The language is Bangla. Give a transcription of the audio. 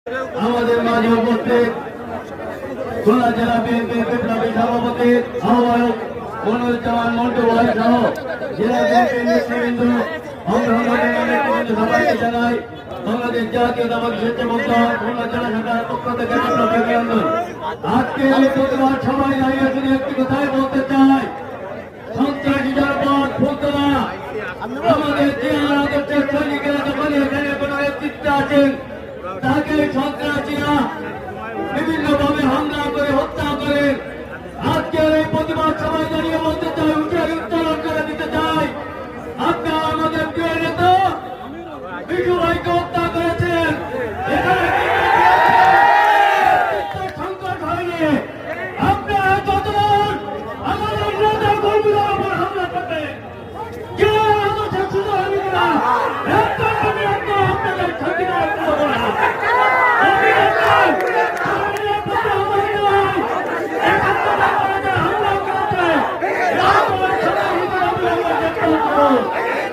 আমাদের মাঝে উপস্থিত খুলনা জেলা বিএনপির বিপ্লবী সভাপতি আহ্বায়ক মনিরুজ্জামান মন্টু ভাই সহ জেলা বিএনপির নেতৃবৃন্দ অংশগ্রহণকারী সবাইকে জানাই বাংলাদেশ জাতীয়তাবাদী স্বেচ্ছাসেবক দল খুলনা জেলা শাখার পক্ষ থেকে বিপ্লবী অভিনন্দন। আজকে এই প্রতিবাদ সবাই দাঁড়িয়ে শুধু একটি কথাই বলতে চাই, সন্ত্রাসী জনপদ ফুলতলা আমাদের যে আদর্শের সৈনিকেরা যখন এখানে কোন নেতৃত্বে আছেন তাকে সন্ত্রাসীরা বিভিন্নভাবে হামলা করে হত্যা করে। আজকের এই প্রতিবাদ সবাই দাঁড়িয়ে বলতে চাই, উত্তোলন করে দিতে চাই, আপনারা আমাদের প্রিয় নেতা বিশু ভাইকে হত্যা করেছেন। এখানে সংকট হয়নি, আপনারা যতক্ষণ আমাদের নেতা কর্মীদের উপর হামলা করবে কে আদর্শের শুধু আমি না আপনাদের সঙ্গীদের করবো না। Oh!